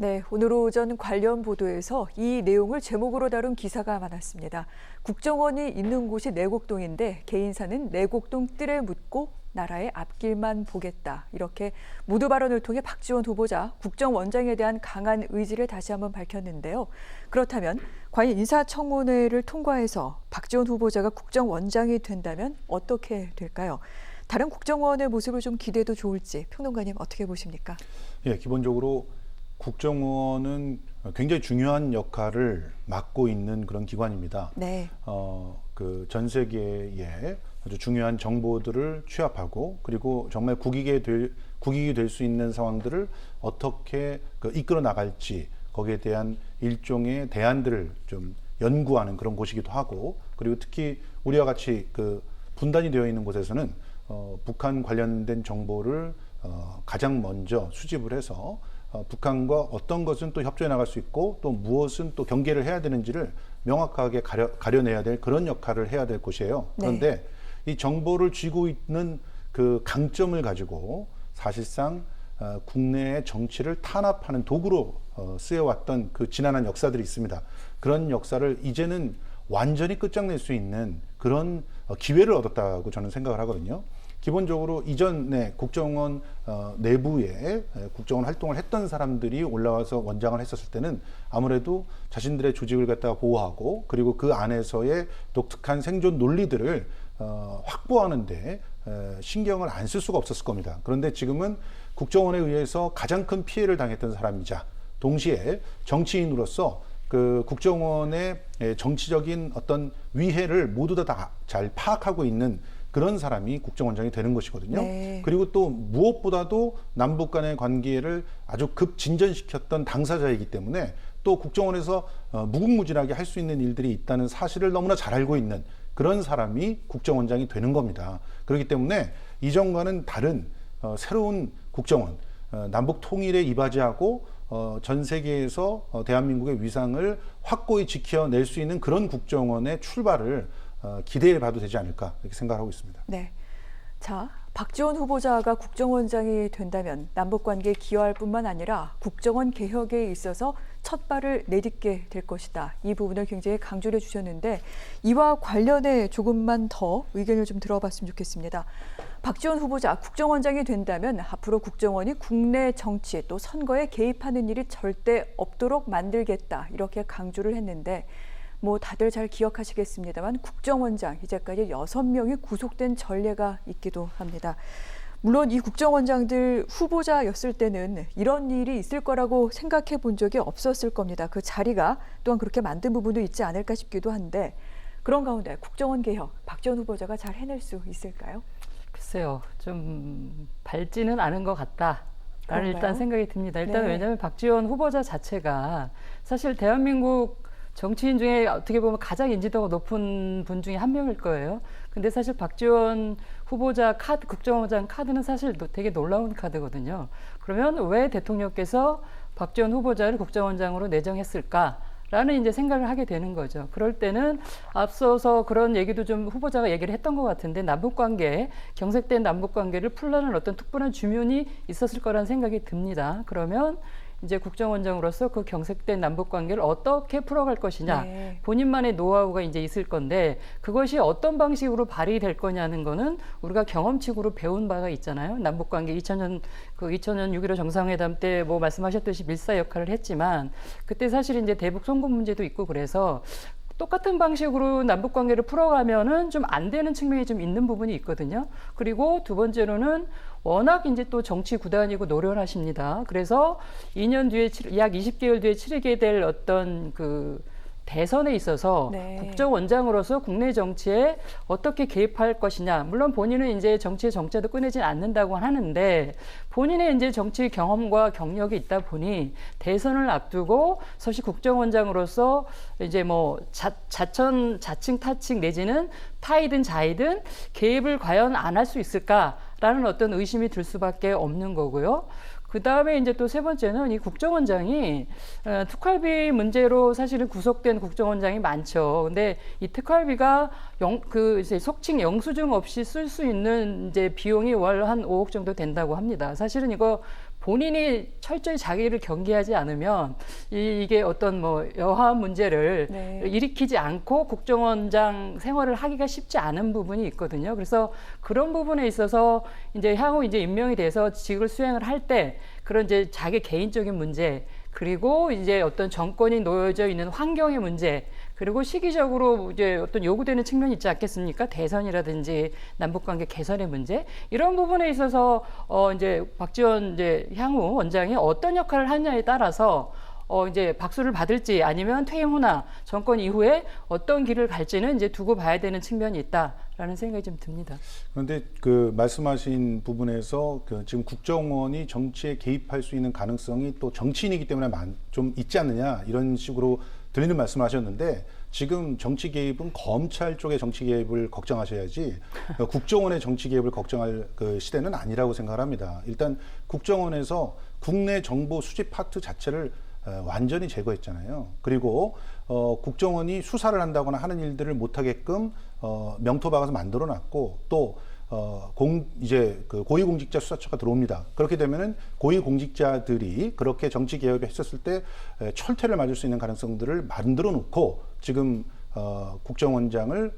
네, 오늘 오전 관련 보도에서 이 내용을 제목으로 다룬 기사가 많았습니다. 국정원이 있는 곳이 내곡동인데 개인사는 내곡동 뜰에 묻고 나라의 앞길만 보겠다. 이렇게 모두 발언을 통해 박지원 후보자 국정원장에 대한 강한 의지를 다시 한번 밝혔는데요. 그렇다면 과연 인사청문회를 통과해서 박지원 후보자가 국정원장이 된다면 어떻게 될까요? 다른 국정원의 모습을 좀 기대해도 좋을지 평론가님 어떻게 보십니까? 예, 기본적으로 국정원은 굉장히 중요한 역할을 맡고 있는 그런 기관입니다. 네. 그 전 세계의 아주 중요한 정보들을 취합하고 그리고 정말 국익이 될 수 있는 상황들을 어떻게 이끌어 나갈지 거기에 대한 일종의 대안들을 좀 연구하는 그런 곳이기도 하고 그리고 특히 우리와 같이 그 분단이 되어 있는 곳에서는 북한 관련된 정보를 가장 먼저 수집을 해서 북한과 어떤 것은 또 협조해 나갈 수 있고 또 무엇은 또 경계를 해야 되는지를 명확하게 가려내야 될 그런 역할을 해야 될 곳이에요. 그런데 네. 이 정보를 쥐고 있는 그 강점을 가지고 사실상 국내의 정치를 탄압하는 도구로 쓰여왔던 그 지난한 역사들이 있습니다. 그런 역사를 이제는 완전히 끝장낼 수 있는 그런 기회를 얻었다고 저는 생각을 하거든요. 기본적으로 이전에 국정원 내부에 국정원 활동을 했던 사람들이 올라와서 원장을 했었을 때는 아무래도 자신들의 조직을 갖다가 보호하고 그리고 그 안에서의 독특한 생존 논리들을 확보하는데 신경을 안 쓸 수가 없었을 겁니다. 그런데 지금은 국정원에 의해서 가장 큰 피해를 당했던 사람이자 동시에 정치인으로서 그 국정원의 정치적인 어떤 위해를 모두 다 잘 파악하고 있는 그런 사람이 국정원장이 되는 것이거든요. 네. 그리고 또 무엇보다도 남북 간의 관계를 아주 급진전시켰던 당사자이기 때문에 또 국정원에서 무궁무진하게 할 수 있는 일들이 있다는 사실을 너무나 잘 알고 있는 그런 사람이 국정원장이 되는 겁니다. 그렇기 때문에 이전과는 다른 새로운 국정원, 남북 통일에 이바지하고 전 세계에서 대한민국의 위상을 확고히 지켜낼 수 있는 그런 국정원의 출발을 기대해 봐도 되지 않을까 이렇게 생각하고 있습니다. 네. 자, 박지원 후보자가 국정원장이 된다면 남북관계에 기여할 뿐만 아니라 국정원 개혁에 있어서 첫 발을 내딛게 될 것이다. 이 부분을 굉장히 강조를 해주셨는데 이와 관련해 조금만 더 의견을 좀 들어봤으면 좋겠습니다. 박지원 후보자 국정원장이 된다면 앞으로 국정원이 국내 정치 또 선거에 개입하는 일이 절대 없도록 만들겠다. 이렇게 강조를 했는데 뭐 다들 잘 기억하시겠습니다만 국정원장 이제까지 6명이 구속된 전례가 있기도 합니다. 물론 이 국정원장들 후보자였을 때는 이런 일이 있을 거라고 생각해 본 적이 없었을 겁니다. 그 자리가 또한 그렇게 만든 부분도 있지 않을까 싶기도 한데 그런 가운데 국정원 개혁 박지원 후보자가 잘 해낼 수 있을까요? 글쎄요. 좀 밝지는 않은 것 같다. 라는 일단 생각이 듭니다. 일단 네. 왜냐하면 박지원 후보자 자체가 사실 대한민국 정치인 중에 어떻게 보면 가장 인지도가 높은 분 중에 한 명일 거예요. 근데 사실 박지원 후보자 카드, 국정원장 카드는 사실 되게 놀라운 카드거든요. 그러면 왜 대통령께서 박지원 후보자를 국정원장으로 내정했을까라는 이제 생각을 하게 되는 거죠. 그럴 때는 앞서서 그런 얘기도 좀 후보자가 얘기를 했던 것 같은데 남북관계, 경색된 남북관계를 풀라는 어떤 특별한 주문이 있었을 거라는 생각이 듭니다. 그러면 이제 국정원장으로서 그 경색된 남북관계를 어떻게 풀어갈 것이냐 네. 본인만의 본인만의 노하우가 이제 있을 건데 그것이 어떤 방식으로 발휘될 거냐는 거는 우리가 경험칙으로 배운 바가 있잖아요. 남북관계 2000년 6.15 정상회담 때 뭐 말씀하셨듯이 밀사 역할을 했지만 그때 사실 이제 대북 송금 문제도 있고 그래서 똑같은 방식으로 남북관계를 풀어가면은 좀 안 되는 측면이 좀 있는 부분이 있거든요. 그리고 두 번째로는 워낙 이제 또 정치 구단이고 노련하십니다. 그래서 2년 뒤에 약 20개월 뒤에 치르게 될 어떤 그 대선에 있어서 네. 국정원장으로서 국내 정치에 어떻게 개입할 것이냐. 물론 본인은 이제 정치의 정체도 꺼내진 않는다고 하는데 본인의 이제 정치 경험과 경력이 있다 보니 대선을 앞두고 서시 국정원장으로서 이제 뭐 자칭 타칭 내지는 타이든 자이든 개입을 과연 안 할 수 있을까라는 어떤 의심이 들 수밖에 없는 거고요. 그 다음에 이제 또 세 번째는 이 국정원장이 특활비 문제로 사실은 구속된 국정원장이 많죠. 근데 이 특활비가 이제 속칭 영수증 없이 쓸 수 있는 이제 비용이 월 한 5억 정도 된다고 합니다. 사실은 이거 본인이 철저히 자기를 경계하지 않으면 이게 어떤 뭐 여하한 문제를 네. 일으키지 않고 국정원장 생활을 하기가 쉽지 않은 부분이 있거든요. 그래서 그런 부분에 있어서 이제 향후 이제 임명이 돼서 직을 수행을 할 때 그런 이제 자기 개인적인 문제, 그리고 이제 어떤 정권이 놓여져 있는 환경의 문제, 그리고 시기적으로 이제 어떤 요구되는 측면이 있지 않겠습니까? 대선이라든지 남북관계 개선의 문제, 이런 부분에 있어서 이제 박지원 이제 향후 원장이 어떤 역할을 하느냐에 따라서 이제 박수를 받을지 아니면 퇴임 후나 정권 이후에 어떤 길을 갈지는 이제 두고 봐야 되는 측면이 있다라는 생각이 좀 듭니다. 그런데 그 말씀하신 부분에서 그 지금 국정원이 정치에 개입할 수 있는 가능성이 또 정치인이기 때문에 좀 있지 않느냐 이런 식으로 들리는 말씀을 하셨는데, 지금 정치 개입은 검찰 쪽의 정치 개입을 걱정하셔야지 국정원의 정치 개입을 걱정할 그 시대는 아니라고 생각을 합니다. 일단 국정원에서 국내 정보 수집 파트 자체를 완전히 제거했잖아요. 그리고 국정원이 수사를 한다거나 하는 일들을 못하게끔 명토 박아서 만들어놨고, 또 이제 그 고위공직자 수사처가 들어옵니다. 그렇게 되면은 고위공직자들이 그렇게 정치 개혁을 했었을 때 철퇴를 맞을 수 있는 가능성들을 만들어 놓고 지금 국정원장을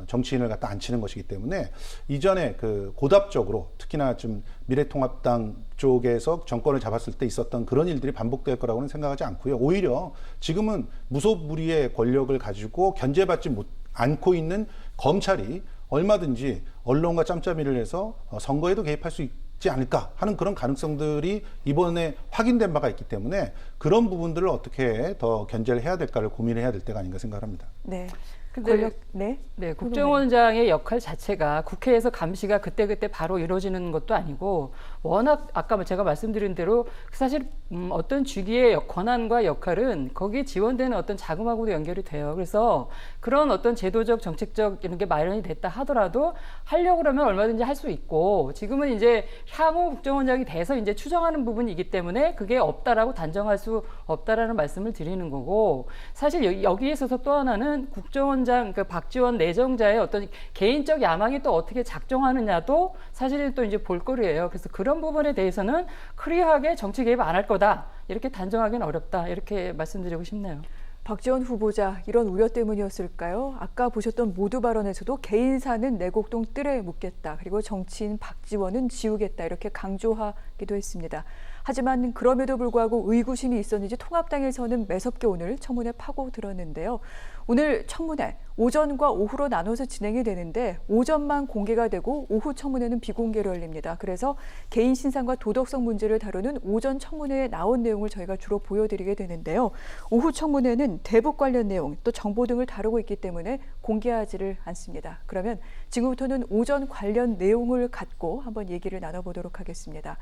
정치인을 갖다 앉히는 것이기 때문에, 이전에 그 고답적으로 특히나 좀 미래통합당 쪽에서 정권을 잡았을 때 있었던 그런 일들이 반복될 거라고는 생각하지 않고요. 오히려 지금은 무소불위의 권력을 가지고 견제받지 않고 있는 검찰이 얼마든지 언론과 짬짬이를 해서 선거에도 개입할 수 있지 않을까 하는 그런 가능성들이 이번에 확인된 바가 있기 때문에, 그런 부분들을 어떻게 더 견제를 해야 될까를 고민해야 될 때가 아닌가 생각합니다. 네. 근데 네. 네, 국정원장의 역할 자체가 국회에서 감시가 그때그때 바로 이루어지는 것도 아니고, 워낙 아까 제가 말씀드린 대로 사실 어떤 주기의 권한과 역할은 거기에 지원되는 어떤 자금하고도 연결이 돼요. 그래서 그런 어떤 제도적, 정책적 이런 게 마련이 됐다 하더라도 하려고 그러면 얼마든지 할 수 있고, 지금은 이제 향후 국정원장이 돼서 이제 추정하는 부분이기 때문에 그게 없다라고 단정할 수 없다라는 말씀을 드리는 거고, 사실 여기에 있어서 또 하나는 국정원장 그 박지원 내정자의 어떤 개인적 야망이 또 어떻게 작동하느냐도 사실은 또 이제 볼거리예요. 그래서 그런 부분에 대해서는 클리어하게 정치 개입 안 할 거다, 이렇게 단정하기는 어렵다, 이렇게 말씀드리고 싶네요. 박지원 후보자 이런 우려 때문이었을까요? 아까 보셨던 모두 발언에서도 개인사는 내곡동 뜰에 묻겠다, 그리고 정치인 박지원은 지우겠다, 이렇게 강조하기도 했습니다. 하지만 그럼에도 불구하고 의구심이 있었는지 통합당에서는 매섭게 오늘 청문회 파고들었는데요. 오늘 청문회 오전과 오후로 나눠서 진행이 되는데, 오전만 공개가 되고 오후 청문회는 비공개로 열립니다. 그래서 개인 신상과 도덕성 문제를 다루는 오전 청문회에 나온 내용을 저희가 주로 보여드리게 되는데요. 오후 청문회는 대북 관련 내용, 또 정보 등을 다루고 있기 때문에 공개하지를 않습니다. 그러면 지금부터는 오전 관련 내용을 갖고 한번 얘기를 나눠보도록 하겠습니다.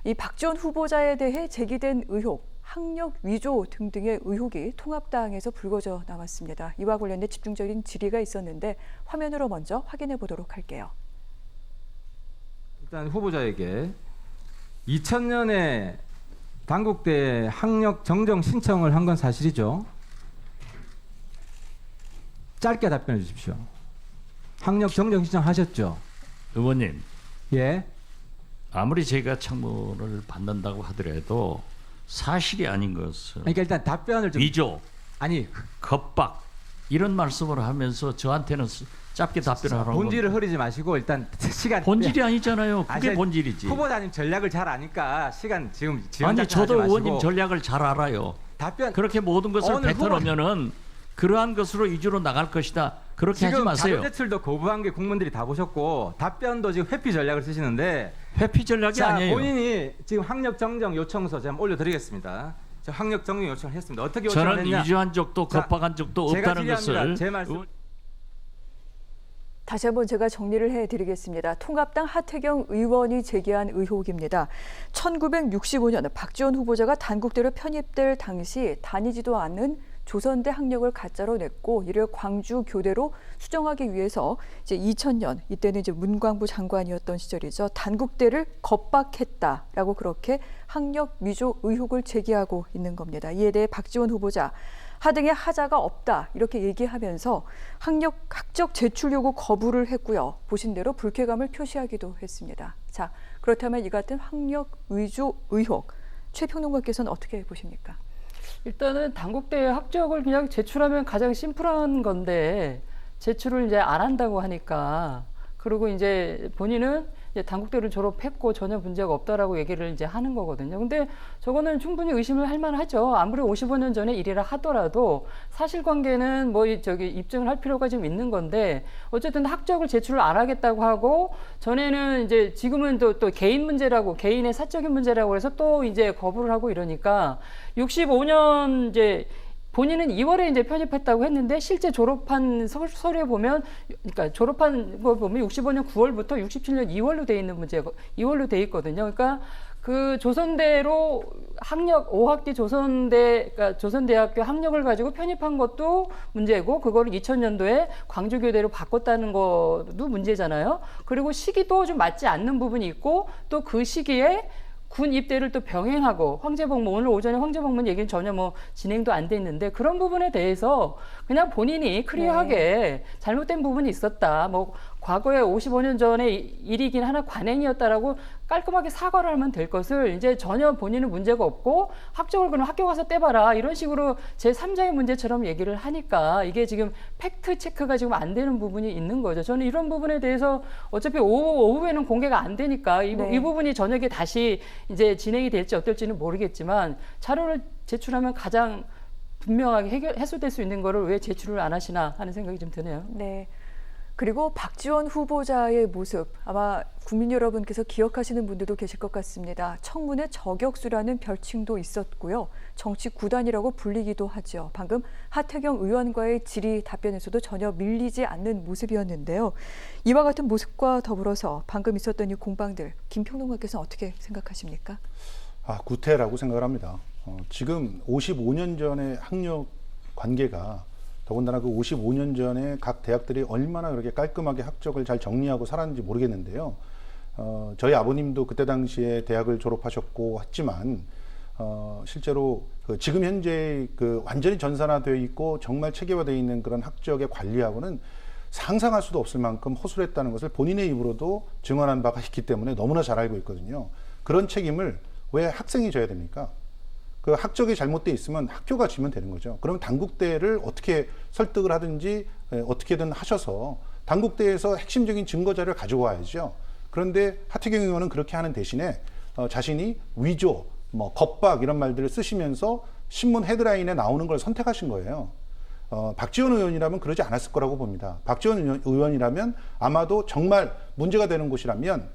이 박지원 후보자에 대해 제기된 의혹, 학력 위조 등등의 의혹이 통합당에서 불거져 나왔습니다. 이와 관련된 집중적인 질의가 있었는데 화면으로 먼저 확인해 보도록 할게요. 일단 후보자에게 2000년에 당국대 학력 정정 신청을 한 건 사실이죠? 짧게 답변해 주십시오. 학력 정정 신청하셨죠? 의원님, 예. 아무리 제가 청문을 받는다고 하더라도 사실이 아닌 것은 그러니까 일단 답변을 좀 위조, 아니 겁박 이런 말씀을 하면서 저한테는 짧게 답변하라고. 본질을 흐리지 마시고 일단 시간 본질이 아니잖아요. 그게 아니, 본질이지. 후보자님 전략을 잘 아니까 시간 지금 아니 저도 하지 의원님 마시고 전략을 잘 알아요. 답변 그렇게 모든 것을 오늘 뱉어놓으면은 그러한 것으로 위주로 나갈 것이다. 그렇게 하지 지금 마세요. 자료 제출도 거부한 게 국민들이 다 보셨고, 답변도 지금 회피 전략을 쓰시는데, 회피 전략이 자, 아니에요. 본인이 지금 학력 정정 요청서 제가 올려드리겠습니다. 저 학력 정정 요청을 했습니다. 어떻게 요청을 저는 했냐? 위조한 적도 자, 겁박한 적도 제가 없다는 질의합니다. 것을 제 말씀. 다시 한번 제가 정리를 해드리겠습니다. 통합당 하태경 의원이 제기한 의혹입니다. 1965년 박지원 후보자가 단국대로 편입될 당시 다니지도 않은 조선대 학력을 가짜로 냈고, 이를 광주 교대로 수정하기 위해서 이제 2000년, 이때는 이제 문광부 장관이었던 시절이죠. 단국대를 겁박했다라고 그렇게 학력 위조 의혹을 제기하고 있는 겁니다. 이에 대해 박지원 후보자 하등의 하자가 없다, 이렇게 얘기하면서 학적 제출 요구 거부를 했고요. 보신 대로 불쾌감을 표시하기도 했습니다. 자, 그렇다면 이 같은 학력 위조 의혹, 최 평론가께서는 어떻게 보십니까? 일단은 단국대 학적을 그냥 제출하면 가장 심플한 건데 제출을 이제 안 한다고 하니까 그리고 이제 본인은 이제 단국대를 졸업했고 전혀 문제가 없다라고 얘기를 이제 하는 거거든요. 근데 저거는 충분히 의심을 할 만하죠. 아무리 55년 전에 일이라 하더라도 사실관계는 뭐 저기 입증을 할 필요가 좀 있는 건데 어쨌든 학적을 제출을 안 하겠다고 하고 전에는 이제 지금은 또 개인 문제라고 개인의 사적인 문제라고 해서 또 이제 거부를 하고 이러니까 65년 이제 본인은 2월에 이제 편입했다고 했는데 실제 졸업한 서류에 보면, 그러니까 졸업한 거 보면 65년 9월부터 67년 2월로 돼 있는 문제, 2월로 돼 있거든요. 그러니까 그 조선대로 학력 5학기 그러니까 조선대학교 학력을 가지고 편입한 것도 문제고, 그거를 2000년도에 광주교대로 바꿨다는 것도 문제잖아요. 그리고 시기도 좀 맞지 않는 부분이 있고, 또 그 시기에 군 입대를 또 병행하고 황제복무, 오늘 오전에 황제복무 얘기는 전혀 뭐 진행도 안 돼 있는데 그런 부분에 대해서 그냥 본인이 클리어하게 잘못된 부분이 있었다. 뭐 과거에 55년 전의 일이긴 하나 관행이었다라고 깔끔하게 사과를 하면 될 것을 이제 전혀 본인은 문제가 없고 학적을 그럼 학교 가서 떼봐라 이런 식으로 제3자의 문제처럼 얘기를 하니까 이게 지금 팩트 체크가 지금 안 되는 부분이 있는 거죠. 저는 이런 부분에 대해서 어차피 오후에는 공개가 안 되니까 이 부분이 저녁에 다시 이제 진행이 될지 어떨지는 모르겠지만 자료를 제출하면 가장 분명하게 해소될 수 있는 거를 왜 제출을 안 하시나 하는 생각이 좀 드네요. 네. 그리고 박지원 후보자의 모습 아마 국민 여러분께서 기억하시는 분들도 계실 것 같습니다. 청문회 저격수라는 별칭도 있었고요. 정치 구단이라고 불리기도 하죠. 방금 하태경 의원과의 질의 답변에서도 전혀 밀리지 않는 모습이었는데요. 이와 같은 모습과 더불어서 방금 있었던 이 공방들, 김 평론가께서는 어떻게 생각하십니까? 구태라고 생각을 합니다. 지금 55년 전의 학력 관계가 더군다나 그 55년 전에 각 대학들이 얼마나 그렇게 깔끔하게 학적을 잘 정리하고 살았는지 모르겠는데요. 저희 아버님도 그때 당시에 대학을 졸업하셨고 했지만 실제로 지금 현재 완전히 전산화되어 있고 정말 체계화되어 있는 그런 학적의 관리하고는 상상할 수도 없을 만큼 허술했다는 것을 본인의 입으로도 증언한 바가 있기 때문에 너무나 잘 알고 있거든요. 그런 책임을 왜 학생이 져야 됩니까? 그 학적이 잘못되어 있으면 학교가 지면 되는 거죠. 그럼 단국대를 어떻게 설득을 하든지 어떻게든 하셔서 단국대에서 핵심적인 증거 자료를 가지고 와야죠. 그런데 하태경 의원은 그렇게 하는 대신에 자신이 위조, 겁박 이런 말들을 쓰시면서 신문 헤드라인에 나오는 걸 선택하신 거예요. 박지원 의원이라면 그러지 않았을 거라고 봅니다. 박지원 의원이라면 아마도 정말 문제가 되는 곳이라면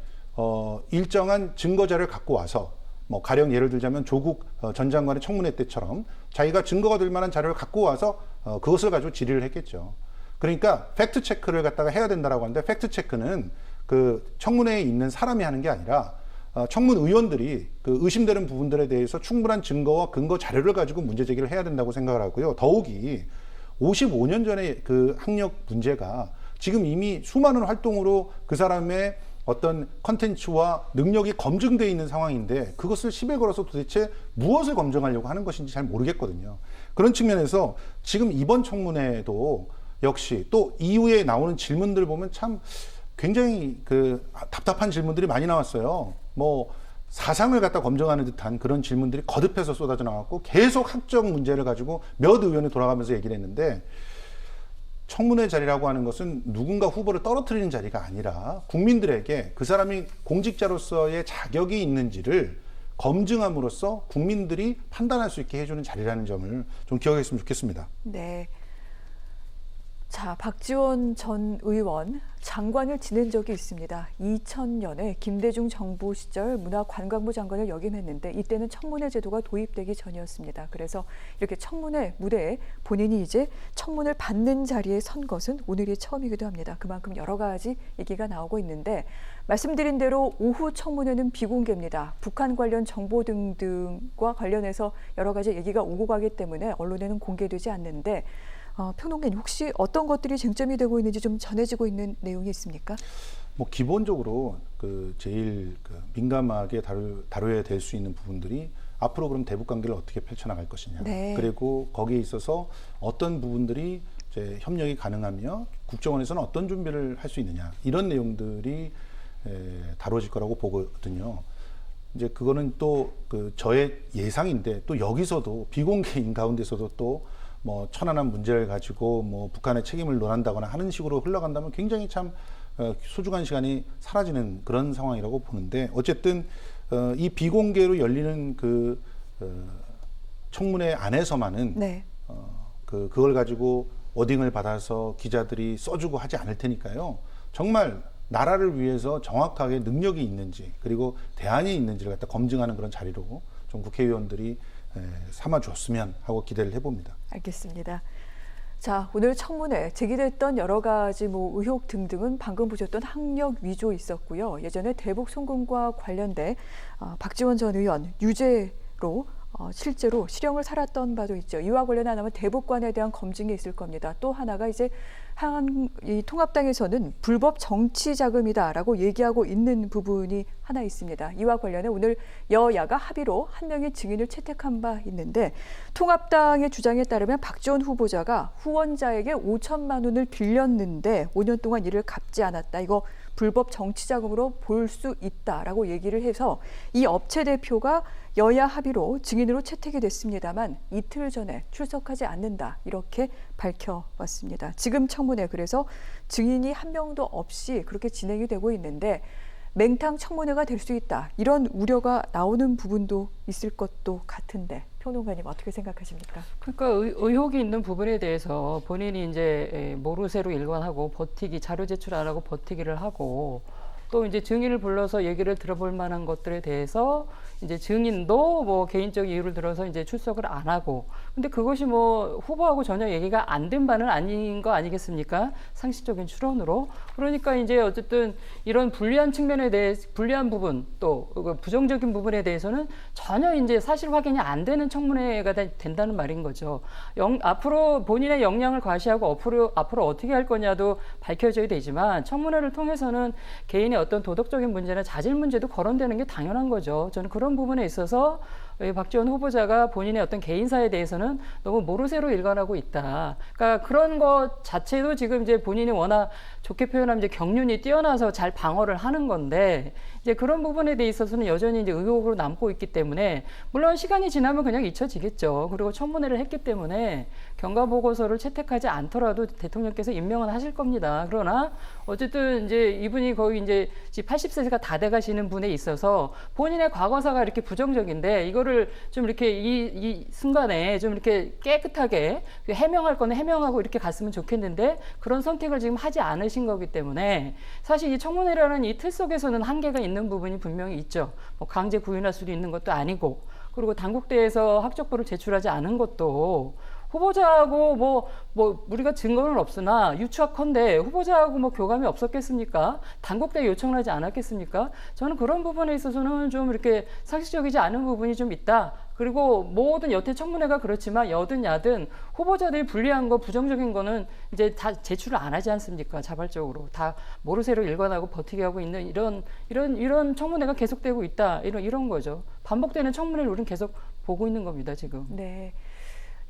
일정한 증거 자료를 갖고 와서 가령 예를 들자면 조국 전 장관의 청문회 때처럼 자기가 증거가 될 만한 자료를 갖고 와서 그것을 가지고 질의를 했겠죠. 그러니까 팩트 체크를 갖다가 해야 된다라고 하는데 팩트 체크는 그 청문회에 있는 사람이 하는 게 아니라 청문 의원들이 그 의심되는 부분들에 대해서 충분한 증거와 근거 자료를 가지고 문제 제기를 해야 된다고 생각을 하고요. 더욱이 55년 전의 그 학력 문제가 지금 이미 수많은 활동으로 그 사람의 어떤 컨텐츠와 능력이 검증되어 있는 상황인데 그것을 10에 걸어서 도대체 무엇을 검증하려고 하는 것인지 잘 모르겠거든요. 그런 측면에서 지금 이번 청문회도 역시 또 이후에 나오는 질문들 보면 참 굉장히 답답한 질문들이 많이 나왔어요. 사상을 갖다 검증하는 듯한 그런 질문들이 거듭해서 쏟아져 나왔고 계속 학적 문제를 가지고 몇 의원이 돌아가면서 얘기를 했는데 청문회 자리라고 하는 것은 누군가 후보를 떨어뜨리는 자리가 아니라 국민들에게 그 사람이 공직자로서의 자격이 있는지를 검증함으로써 국민들이 판단할 수 있게 해주는 자리라는 점을 좀 기억했으면 좋겠습니다. 네. 자, 박지원 전 의원 장관을 지낸 적이 있습니다. 2000년에 김대중 정부 시절 문화관광부 장관을 역임했는데 이때는 청문회 제도가 도입되기 전이었습니다. 그래서 이렇게 청문회 무대에 본인이 이제 청문을 받는 자리에 선 것은 오늘이 처음이기도 합니다. 그만큼 여러 가지 얘기가 나오고 있는데 말씀드린 대로 오후 청문회는 비공개입니다. 북한 관련 정보 등등과 관련해서 여러 가지 얘기가 오고 가기 때문에 언론에는 공개되지 않는데 평론가님 혹시 어떤 것들이 쟁점이 되고 있는지 좀 전해지고 있는 내용이 있습니까? 기본적으로 제일 민감하게 다뤄야 될 수 있는 부분들이 앞으로 그럼 대북 관계를 어떻게 펼쳐나갈 것이냐. 네. 그리고 거기에 있어서 어떤 부분들이 이제 협력이 가능하며 국정원에서는 어떤 준비를 할 수 있느냐. 이런 내용들이 다뤄질 거라고 보거든요. 이제 그거는 또 그 저의 예상인데 또 여기서도 비공개인 가운데서도 또 뭐 천안함 문제를 가지고 뭐 북한의 책임을 논한다거나 하는 식으로 흘러간다면 굉장히 참 소중한 시간이 사라지는 그런 상황이라고 보는데 어쨌든 이 비공개로 열리는 그 청문회 안에서만은 네. 그걸 가지고 어딩을 받아서 기자들이 써주고 하지 않을 테니까요. 정말 나라를 위해서 정확하게 능력이 있는지 그리고 대안이 있는지를 갖다 검증하는 그런 자리로 좀 국회의원들이 삼아줬으면 하고 기대를 해봅니다. 알겠습니다. 자, 오늘 청문회 제기됐던 여러 가지 뭐 의혹 등등은 방금 보셨던 학력 위조 있었고요. 예전에 대북 송금과 관련돼 박지원 전 의원 유죄로 실제로 실형을 살았던 바도 있죠. 이와 관련하면 대북관에 대한 검증이 있을 겁니다. 또 하나가 이제 이 통합당에서는 불법 정치 자금이다라고 얘기하고 있는 부분이 하나 있습니다. 이와 관련해 오늘 여야가 합의로 한 명의 증인을 채택한 바 있는데 통합당의 주장에 따르면 박지원 후보자가 후원자에게 5천만 원을 빌렸는데 5년 동안 이를 갚지 않았다. 이거 불법 정치 자금으로 볼 수 있다라고 얘기를 해서 이 업체 대표가 여야 합의로 증인으로 채택이 됐습니다만 이틀 전에 출석하지 않는다 이렇게 밝혀왔습니다. 지금 청문회 그래서 증인이 한 명도 없이 그렇게 진행이 되고 있는데 맹탕 청문회가 될 수 있다 이런 우려가 나오는 부분도 있을 것도 같은데 평론가님 어떻게 생각하십니까? 그러니까 의혹이 있는 부분에 대해서 본인이 이제 모르쇠로 일관하고 버티기 자료 제출 안 하고 버티기를 하고 또 이제 증인을 불러서 얘기를 들어볼 만한 것들에 대해서 이제 증인도 뭐 개인적 이유를 들어서 이제 출석을 안 하고 근데 그것이 뭐 후보하고 전혀 얘기가 안 된 바는 아닌 거 아니겠습니까? 상식적인 추론으로. 그러니까 이제 어쨌든 이런 불리한 측면에 대해 불리한 부분 또 부정적인 부분에 대해서는 전혀 이제 사실 확인이 안 되는 청문회가 된다는 말인 거죠. 앞으로 본인의 역량을 과시하고 앞으로 어떻게 할 거냐도 밝혀져야 되지만 청문회를 통해서는 개인의 어떤 도덕적인 문제나 자질 문제도 거론되는 게 당연한 거죠. 저는 그런 부분에 있어서 박지원 후보자가 본인의 어떤 개인사에 대해서는 너무 모르쇠로 일관하고 있다. 그러니까 그런 것 자체도 지금 이제 본인이 워낙 좋게 표현하면 이제 경륜이 뛰어나서 잘 방어를 하는 건데 이제 그런 부분에 대해 있어서는 여전히 이제 의혹으로 남고 있기 때문에 물론 시간이 지나면 그냥 잊혀지겠죠. 그리고 청문회를 했기 때문에 경과 보고서를 채택하지 않더라도 대통령께서 임명은 하실 겁니다. 그러나 어쨌든 이제 이분이 거의 이제 80세가 다 돼가시는 분에 있어서 본인의 과거사가 이렇게 부정적인데 이거를 좀 이렇게 이 순간에 좀 이렇게 깨끗하게 해명할 거는 해명하고 이렇게 갔으면 좋겠는데 그런 선택을 지금 하지 않으신 거기 때문에 사실 이 청문회라는 이 틀 속에서는 한계가 있는 부분이 분명히 있죠. 뭐 강제 구인할 수도 있는 것도 아니고 그리고 당국대에서 학적부를 제출하지 않은 것도 후보자하고 뭐 우리가 증거는 없으나 유추하건대 후보자하고 뭐 교감이 없었겠습니까? 당국대에 요청을 하지 않았겠습니까? 저는 그런 부분에 있어서는 좀 이렇게 상식적이지 않은 부분이 좀 있다. 그리고 모든 여태 청문회가 그렇지만 여든 야든 후보자들이 불리한 거 부정적인 거는 이제 다 제출을 안 하지 않습니까? 자발적으로 다 모르쇠로 일관하고 버티게 하고 있는 이런 청문회가 계속되고 있다. 이런 거죠. 반복되는 청문회를 우리는 계속 보고 있는 겁니다, 지금. 네.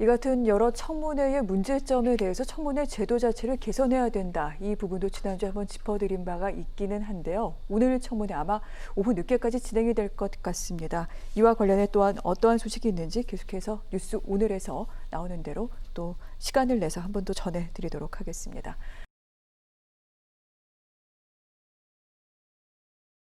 이 같은 여러 청문회의 문제점에 대해서 청문회 제도 자체를 개선해야 된다. 이 부분도 지난주에 한번 짚어드린 바가 있기는 한데요. 오늘 청문회 아마 오후 늦게까지 진행이 될 것 같습니다. 이와 관련해 또한 어떠한 소식이 있는지 계속해서 뉴스 오늘에서 나오는 대로 또 시간을 내서 한 번 더 전해드리도록 하겠습니다.